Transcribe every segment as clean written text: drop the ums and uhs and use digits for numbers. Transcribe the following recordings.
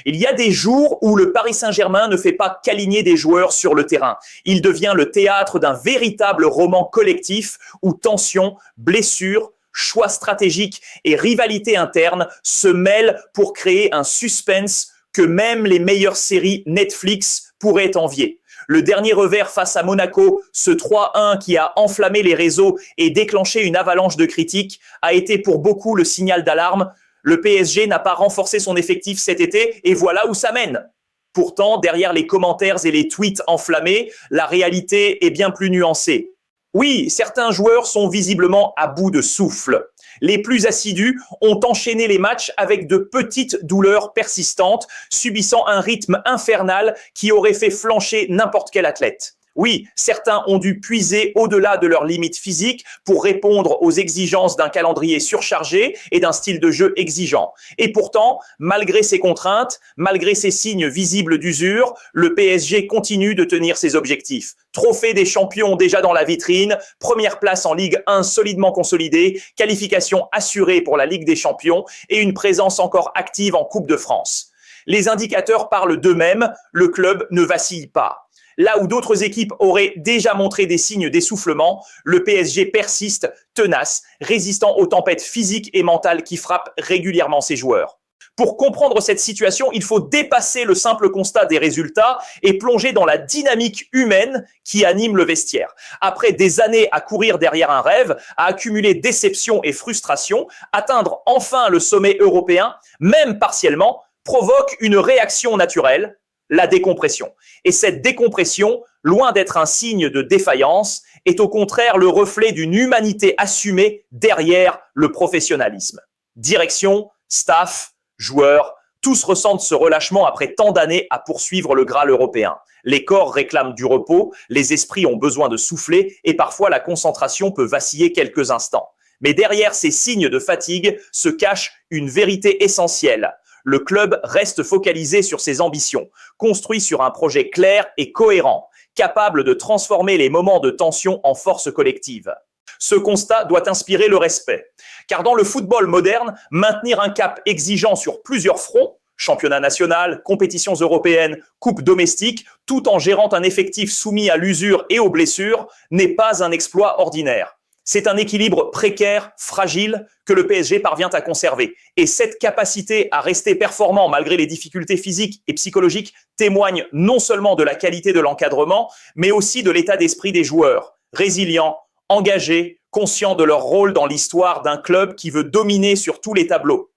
Il y a des jours où le Paris Saint-Germain ne fait pas qu'aligner des joueurs sur le terrain. Il devient le théâtre d'un véritable roman collectif où tension, blessures, choix stratégiques et rivalité interne se mêlent pour créer un suspense que même les meilleures séries Netflix pourraient envier. Le dernier revers face à Monaco, ce 3-1 qui a enflammé les réseaux et déclenché une avalanche de critiques, a été pour beaucoup le signal d'alarme. Le PSG n'a pas renforcé son effectif cet été et voilà où ça mène. Pourtant, derrière les commentaires et les tweets enflammés, la réalité est bien plus nuancée. Oui, certains joueurs sont visiblement à bout de souffle. Les plus assidus ont enchaîné les matchs avec de petites douleurs persistantes, subissant un rythme infernal qui aurait fait flancher n'importe quel athlète. Oui, certains ont dû puiser au-delà de leurs limites physiques pour répondre aux exigences d'un calendrier surchargé et d'un style de jeu exigeant. Et pourtant, malgré ces contraintes, malgré ces signes visibles d'usure, le PSG continue de tenir ses objectifs. Trophée des champions déjà dans la vitrine, première place en Ligue 1 solidement consolidée, qualification assurée pour la Ligue des champions et une présence encore active en Coupe de France. Les indicateurs parlent d'eux-mêmes, le club ne vacille pas. Là où d'autres équipes auraient déjà montré des signes d'essoufflement, le PSG persiste, tenace, résistant aux tempêtes physiques et mentales qui frappent régulièrement ses joueurs. Pour comprendre cette situation, il faut dépasser le simple constat des résultats et plonger dans la dynamique humaine qui anime le vestiaire. Après des années à courir derrière un rêve, à accumuler déception et frustration, atteindre enfin le sommet européen, même partiellement, provoque une réaction naturelle, la décompression. Et cette décompression, loin d'être un signe de défaillance, est au contraire le reflet d'une humanité assumée derrière le professionnalisme. Direction, staff, joueurs, tous ressentent ce relâchement après tant d'années à poursuivre le Graal européen. Les corps réclament du repos, les esprits ont besoin de souffler et parfois la concentration peut vaciller quelques instants. Mais derrière ces signes de fatigue se cache une vérité essentielle. Le club reste focalisé sur ses ambitions, construit sur un projet clair et cohérent, capable de transformer les moments de tension en force collective. Ce constat doit inspirer le respect, car dans le football moderne, maintenir un cap exigeant sur plusieurs fronts, championnat national, compétitions européennes, coupe domestique, tout en gérant un effectif soumis à l'usure et aux blessures, n'est pas un exploit ordinaire. C'est un équilibre précaire, fragile, que le PSG parvient à conserver. Et cette capacité à rester performant malgré les difficultés physiques et psychologiques témoigne non seulement de la qualité de l'encadrement, mais aussi de l'état d'esprit des joueurs, résilients, engagés, conscients de leur rôle dans l'histoire d'un club qui veut dominer sur tous les tableaux.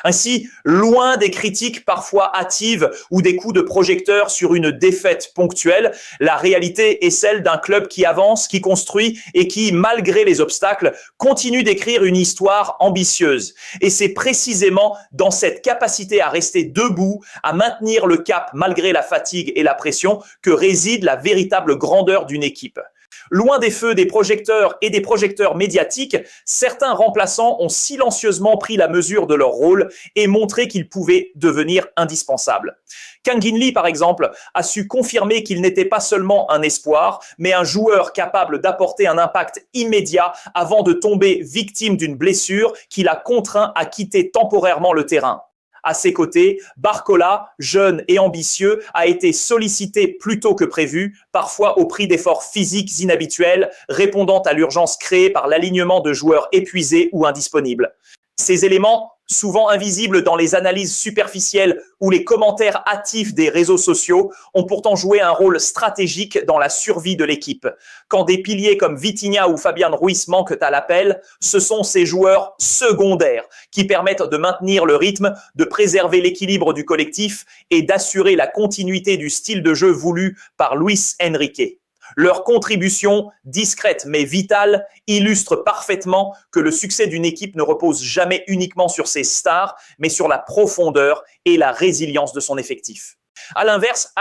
Ainsi, loin des critiques parfois hâtives ou des coups de projecteur sur une défaite ponctuelle, la réalité est celle d'un club qui avance, qui construit et qui, malgré les obstacles, continue d'écrire une histoire ambitieuse. Et c'est précisément dans cette capacité à rester debout, à maintenir le cap malgré la fatigue et la pression, que réside la véritable grandeur d'une équipe. Loin des feux des projecteurs et des projecteurs médiatiques, certains remplaçants ont silencieusement pris la mesure de leur rôle et montré qu'ils pouvaient devenir indispensables. Kang In Lee, par exemple, a su confirmer qu'il n'était pas seulement un espoir, mais un joueur capable d'apporter un impact immédiat avant de tomber victime d'une blessure qui l'a contraint à quitter temporairement le terrain. À ses côtés, Barcola, jeune et ambitieux, a été sollicité plus tôt que prévu, parfois au prix d'efforts physiques inhabituels, répondant à l'urgence créée par l'alignement de joueurs épuisés ou indisponibles. Ces éléments, souvent invisibles dans les analyses superficielles ou les commentaires hâtifs des réseaux sociaux, ont pourtant joué un rôle stratégique dans la survie de l'équipe. Quand des piliers comme Vitinha ou Fabian Ruiz manquent à l'appel, ce sont ces joueurs secondaires qui permettent de maintenir le rythme, de préserver l'équilibre du collectif et d'assurer la continuité du style de jeu voulu par Luis Enrique. Leur contribution, discrète mais vitale, illustre parfaitement que le succès d'une équipe ne repose jamais uniquement sur ses stars, mais sur la profondeur et la résilience de son effectif. À l'inverse,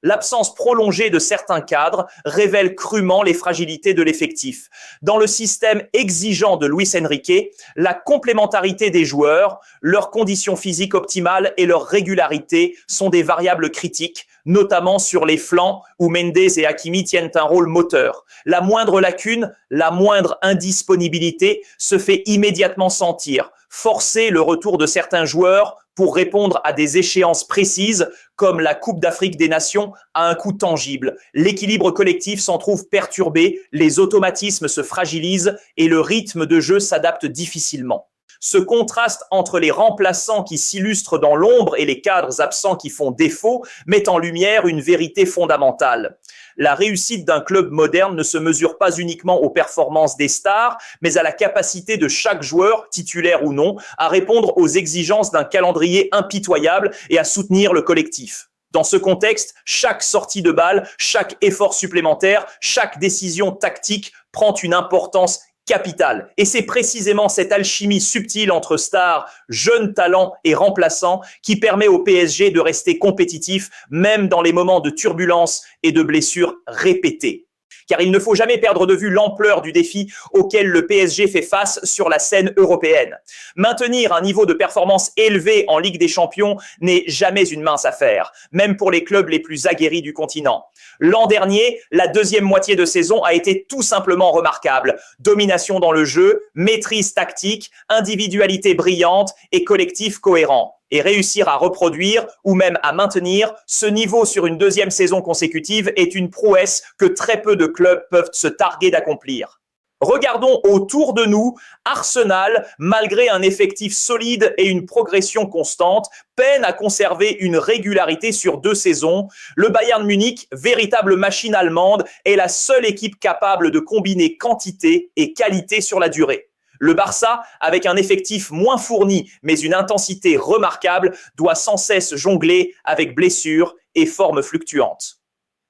l'absence prolongée de certains cadres révèle crûment les fragilités de l'effectif. Dans le système exigeant de Luis Enrique, la complémentarité des joueurs, leurs conditions physiques optimales et leur régularité sont des variables critiques, notamment sur les flancs où Mendes et Hakimi tiennent un rôle moteur. La moindre lacune, la moindre indisponibilité se fait immédiatement sentir. Forcer le retour de certains joueurs pour répondre à des échéances précises comme la Coupe d'Afrique des Nations à un coût tangible. L'équilibre collectif s'en trouve perturbé, les automatismes se fragilisent et le rythme de jeu s'adapte difficilement. Ce contraste entre les remplaçants qui s'illustrent dans l'ombre et les cadres absents qui font défaut met en lumière une vérité fondamentale. La réussite d'un club moderne ne se mesure pas uniquement aux performances des stars, mais à la capacité de chaque joueur, titulaire ou non, à répondre aux exigences d'un calendrier impitoyable et à soutenir le collectif. Dans ce contexte, chaque sortie de balle, chaque effort supplémentaire, chaque décision tactique prend une importance capitale. Et c'est précisément cette alchimie subtile entre stars, jeunes talents et remplaçants qui permet au PSG de rester compétitif, même dans les moments de turbulence et de blessures répétées. Car il ne faut jamais perdre de vue l'ampleur du défi auquel le PSG fait face sur la scène européenne. Maintenir un niveau de performance élevé en Ligue des Champions n'est jamais une mince affaire, même pour les clubs les plus aguerris du continent. L'an dernier, la deuxième moitié de saison a été tout simplement remarquable. Domination dans le jeu, maîtrise tactique, individualité brillante et collectif cohérent. Et réussir à reproduire ou même à maintenir ce niveau sur une deuxième saison consécutive est une prouesse que très peu de clubs peuvent se targuer d'accomplir. Regardons autour de nous, Arsenal, malgré un effectif solide et une progression constante, peine à conserver une régularité sur 2 saisons. Le Bayern Munich, véritable machine allemande, est la seule équipe capable de combiner quantité et qualité sur la durée. Le Barça, avec un effectif moins fourni mais une intensité remarquable, doit sans cesse jongler avec blessures et formes fluctuantes.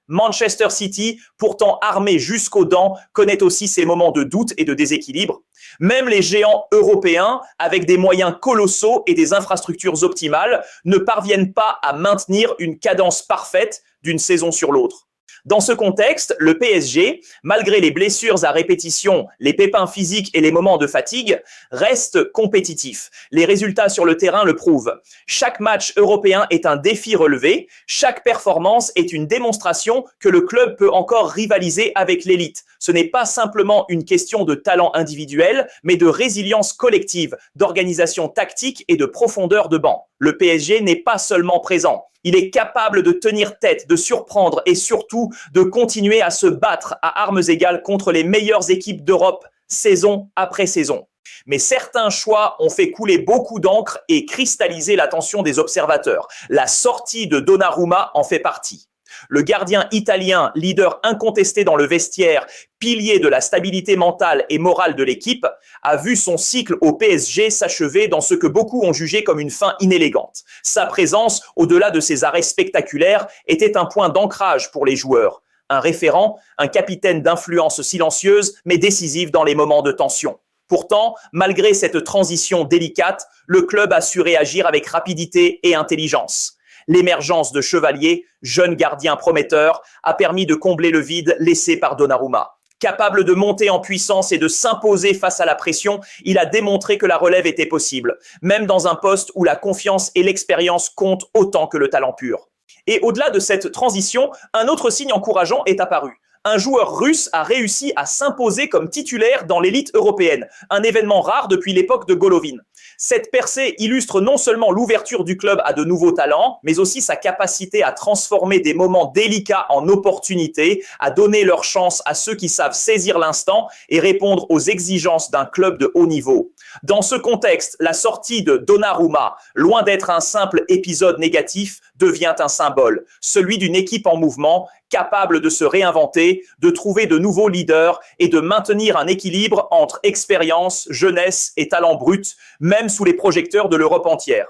Manchester City, pourtant armé jusqu'aux dents, connaît aussi ses moments de doute et de déséquilibre. Même les géants européens, avec des moyens colossaux et des infrastructures optimales, ne parviennent pas à maintenir une cadence parfaite d'une saison sur l'autre. Dans ce contexte, le PSG, malgré les blessures à répétition, les pépins physiques et les moments de fatigue, reste compétitif. Les résultats sur le terrain le prouvent. Chaque match européen est un défi relevé. Chaque performance est une démonstration que le club peut encore rivaliser avec l'élite. Ce n'est pas simplement une question de talent individuel, mais de résilience collective, d'organisation tactique et de profondeur de banc. Le PSG n'est pas seulement présent. Il est capable de tenir tête, de surprendre et surtout de continuer à se battre à armes égales contre les meilleures équipes d'Europe, saison après saison. Mais certains choix ont fait couler beaucoup d'encre et cristalliser l'attention des observateurs. La sortie de Donnarumma en fait partie. Le gardien italien, leader incontesté dans le vestiaire, pilier de la stabilité mentale et morale de l'équipe, a vu son cycle au PSG s'achever dans ce que beaucoup ont jugé comme une fin inélégante. Sa présence, au-delà de ses arrêts spectaculaires, était un point d'ancrage pour les joueurs. Un référent, un capitaine d'influence silencieuse mais décisive dans les moments de tension. Pourtant, malgré cette transition délicate, le club a su réagir avec rapidité et intelligence. L'émergence de Chevalier, jeune gardien prometteur, a permis de combler le vide laissé par Donnarumma. Capable de monter en puissance et de s'imposer face à la pression, il a démontré que la relève était possible, même dans un poste où la confiance et l'expérience comptent autant que le talent pur. Et au-delà de cette transition, un autre signe encourageant est apparu. Un joueur russe a réussi à s'imposer comme titulaire dans l'élite européenne, un événement rare depuis l'époque de Golovin. Cette percée illustre non seulement l'ouverture du club à de nouveaux talents, mais aussi sa capacité à transformer des moments délicats en opportunités, à donner leur chance à ceux qui savent saisir l'instant et répondre aux exigences d'un club de haut niveau. Dans ce contexte, la sortie de Donnarumma, loin d'être un simple épisode négatif, devient un symbole, celui d'une équipe en mouvement, capable de se réinventer, de trouver de nouveaux leaders et de maintenir un équilibre entre expérience, jeunesse et talent brut, même sous les projecteurs de l'Europe entière.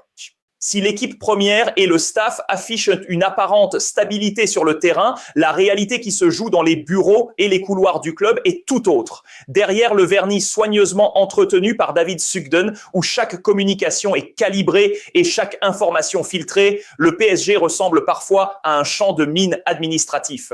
Si l'équipe première et le staff affichent une apparente stabilité sur le terrain, la réalité qui se joue dans les bureaux et les couloirs du club est tout autre. Derrière le vernis soigneusement entretenu par David Sugden, où chaque communication est calibrée et chaque information filtrée, le PSG ressemble parfois à un champ de mines administratif.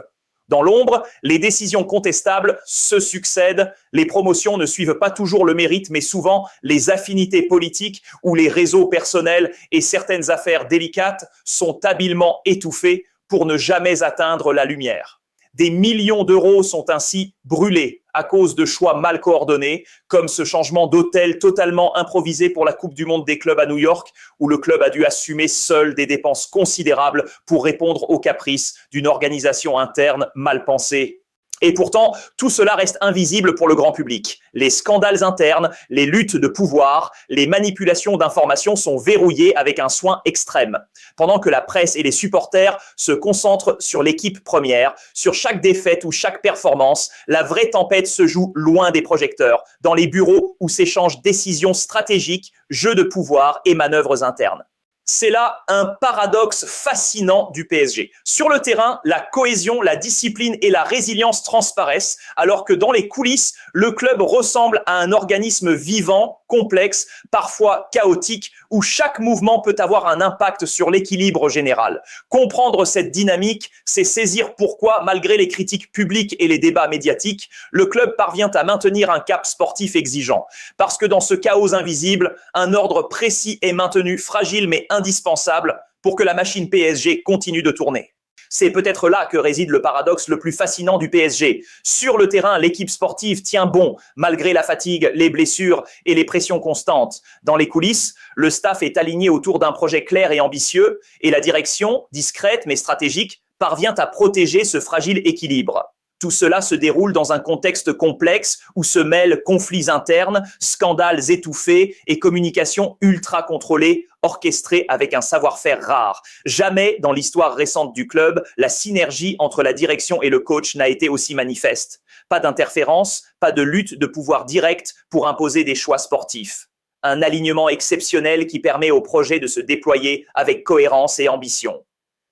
Dans l'ombre, les décisions contestables se succèdent, les promotions ne suivent pas toujours le mérite, mais souvent les affinités politiques ou les réseaux personnels et certaines affaires délicates sont habilement étouffées pour ne jamais atteindre la lumière. Des millions d'euros sont ainsi brûlés à cause de choix mal coordonnés, comme ce changement d'hôtel totalement improvisé pour la Coupe du Monde des clubs à New York, où le club a dû assumer seul des dépenses considérables pour répondre aux caprices d'une organisation interne mal pensée. Et pourtant, tout cela reste invisible pour le grand public. Les scandales internes, les luttes de pouvoir, les manipulations d'informations sont verrouillées avec un soin extrême. Pendant que la presse et les supporters se concentrent sur l'équipe première, sur chaque défaite ou chaque performance, la vraie tempête se joue loin des projecteurs, dans les bureaux où s'échangent décisions stratégiques, jeux de pouvoir et manœuvres internes. C'est là un paradoxe fascinant du PSG. Sur le terrain, la cohésion, la discipline et la résilience transparaissent, alors que dans les coulisses, le club ressemble à un organisme vivant, complexe, parfois chaotique, où chaque mouvement peut avoir un impact sur l'équilibre général. Comprendre cette dynamique, c'est saisir pourquoi, malgré les critiques publiques et les débats médiatiques, le club parvient à maintenir un cap sportif exigeant. Parce que dans ce chaos invisible, un ordre précis est maintenu, fragile mais indispensable pour que la machine PSG continue de tourner. C'est peut-être là que réside le paradoxe le plus fascinant du PSG. Sur le terrain, l'équipe sportive tient bon, malgré la fatigue, les blessures et les pressions constantes. Dans les coulisses, le staff est aligné autour d'un projet clair et ambitieux, et la direction, discrète mais stratégique, parvient à protéger ce fragile équilibre. Tout cela se déroule dans un contexte complexe où se mêlent conflits internes, scandales étouffés et communication ultra contrôlée, orchestrée avec un savoir-faire rare. Jamais dans l'histoire récente du club, la synergie entre la direction et le coach n'a été aussi manifeste. Pas d'interférence, pas de lutte de pouvoir direct pour imposer des choix sportifs. Un alignement exceptionnel qui permet au projet de se déployer avec cohérence et ambition.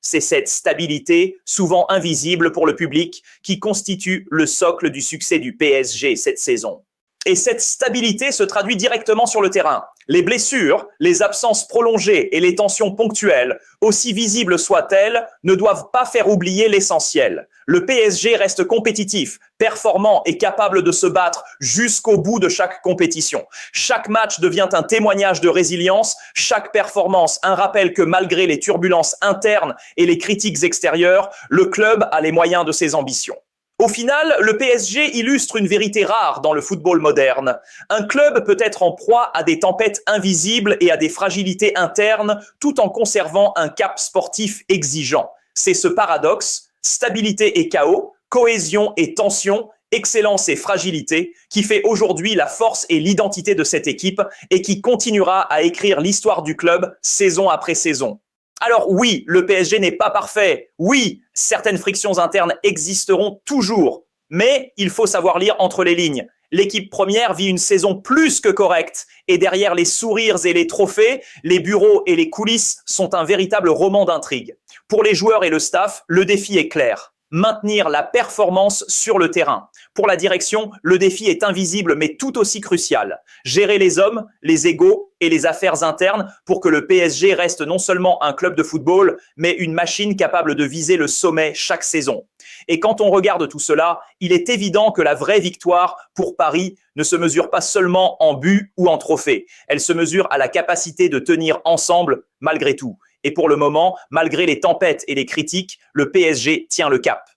C'est cette stabilité, souvent invisible pour le public, qui constitue le socle du succès du PSG cette saison. Et cette stabilité se traduit directement sur le terrain. Les blessures, les absences prolongées et les tensions ponctuelles, aussi visibles soient-elles, ne doivent pas faire oublier l'essentiel. Le PSG reste compétitif, performant et capable de se battre jusqu'au bout de chaque compétition. Chaque match devient un témoignage de résilience, chaque performance un rappel que malgré les turbulences internes et les critiques extérieures, le club a les moyens de ses ambitions. Au final, le PSG illustre une vérité rare dans le football moderne. Un club peut être en proie à des tempêtes invisibles et à des fragilités internes tout en conservant un cap sportif exigeant. C'est ce paradoxe, stabilité et chaos, cohésion et tension, excellence et fragilité, qui fait aujourd'hui la force et l'identité de cette équipe et qui continuera à écrire l'histoire du club saison après saison. Alors oui, le PSG n'est pas parfait. Oui, certaines frictions internes existeront toujours. Mais il faut savoir lire entre les lignes. L'équipe première vit une saison plus que correcte. Et derrière les sourires et les trophées, les bureaux et les coulisses sont un véritable roman d'intrigue. Pour les joueurs et le staff, le défi est clair. Maintenir la performance sur le terrain. Pour la direction, le défi est invisible mais tout aussi crucial. Gérer les hommes, les égos et les affaires internes pour que le PSG reste non seulement un club de football, mais une machine capable de viser le sommet chaque saison. Et quand on regarde tout cela, il est évident que la vraie victoire pour Paris ne se mesure pas seulement en but ou en trophée. Elle se mesure à la capacité de tenir ensemble malgré tout. Et pour le moment, malgré les tempêtes et les critiques, le PSG tient le cap.